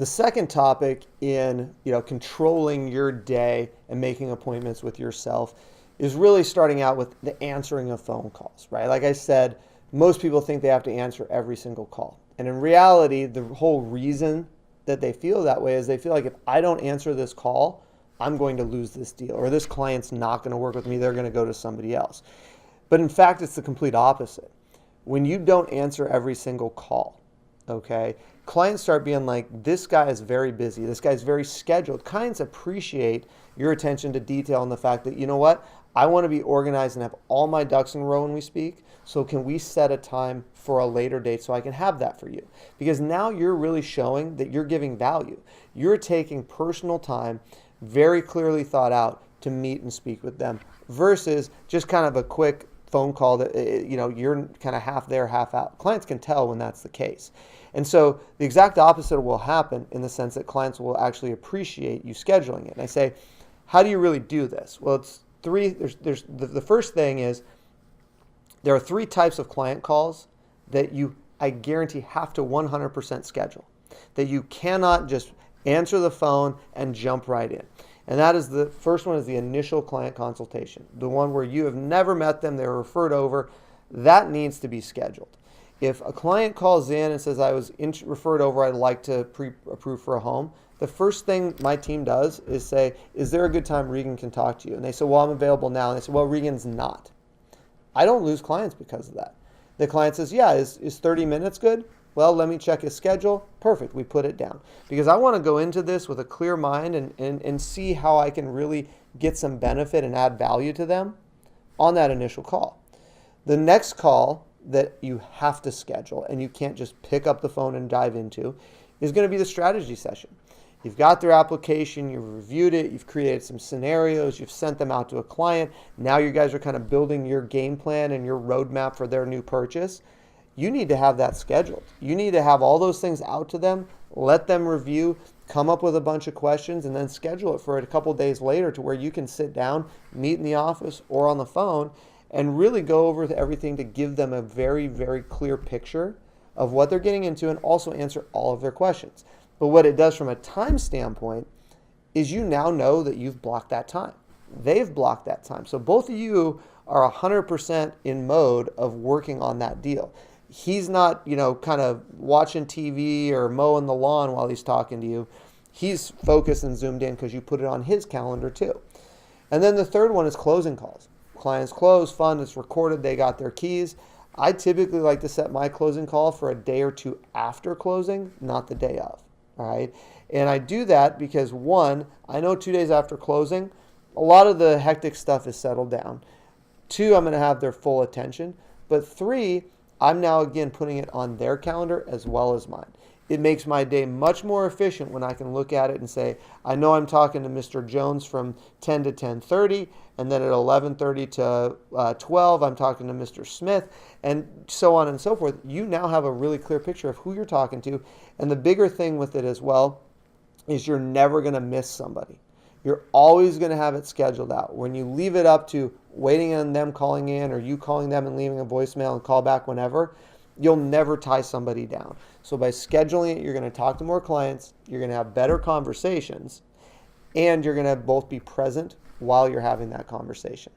second topic in, controlling your day and making appointments with yourself is really starting out with the answering of phone calls, right? Like I said, most people think they have to answer every single call. And in reality, the whole reason that they feel that way is they feel like if I don't answer this call, I'm going to lose this deal, or this client's not going to work with me, they're going to go to somebody else. But in fact, it's the complete opposite. When you don't answer every single call, okay, clients start being like, this guy is very busy, this guy's very scheduled. Clients appreciate your attention to detail and the fact that, you know what, I want to be organized and have all my ducks in a row when we speak, so can we set a time for a later date so I can have that for you? Because now you're really showing that you're giving value. You're taking personal time, very clearly thought out, to meet and speak with them, versus just kind of a quick phone call that, you're kind of half there, half out. Clients can tell when that's the case. And so the exact opposite will happen in the sense that clients will actually appreciate you scheduling it. And I say, how do you really do this? Well, it's three. The first thing is there are three types of client calls that I guarantee, have to 100% schedule, that you cannot just answer the phone and jump right in. And that is, the first one is the initial client consultation, the one where you have never met them, they were referred over. That needs to be scheduled. If a client calls in and says, I was referred over, I'd like to pre-approve for a home, the first thing my team does is say, is there a good time Regan can talk to you? And they say, well, I'm available now. And they say, well, Regan's not. I don't lose clients because of that. The client says, yeah, is 30 minutes good? Well, let me check his schedule. Perfect, we put it down. Because I want to go into this with a clear mind and see how I can really get some benefit and add value to them on that initial call. The next call that you have to schedule, and you can't just pick up the phone and dive into, is going to be the strategy session. You've got their application, you've reviewed it, you've created some scenarios, you've sent them out to a client. Now you guys are kind of building your game plan and your roadmap for their new purchase. You need to have that scheduled. You need to have all those things out to them, let them review, come up with a bunch of questions, and then schedule it for a couple days later to where you can sit down, meet in the office or on the phone, and really go over everything to give them a very, very clear picture of what they're getting into and also answer all of their questions. But what it does from a time standpoint is you now know that you've blocked that time. They've blocked that time. So both of you are 100% in mode of working on that deal. He's not, kind of watching TV or mowing the lawn while he's talking to you. He's focused and zoomed in because you put it on his calendar too. And then the third one is closing calls. Clients close, fund, it's recorded, they got their keys. I typically like to set my closing call for a day or two after closing, not the day of. All right. And I do that because, one, I know 2 days after closing, a lot of the hectic stuff is settled down. Two, I'm going to have their full attention. But three, I'm now again putting it on their calendar as well as mine. It makes my day much more efficient when I can look at it and say, I know I'm talking to Mr. Jones from 10 to 10:30, and then at 11:30 to 12, I'm talking to Mr. Smith, and so on and so forth. You now have a really clear picture of who you're talking to. And the bigger thing with it as well is you're never going to miss somebody. You're always going to have it scheduled out. When you leave it up to waiting on them calling in or you calling them and leaving a voicemail and call back whenever, you'll never tie somebody down. So by scheduling it, you're going to talk to more clients, you're going to have better conversations, and you're going to both be present while you're having that conversation.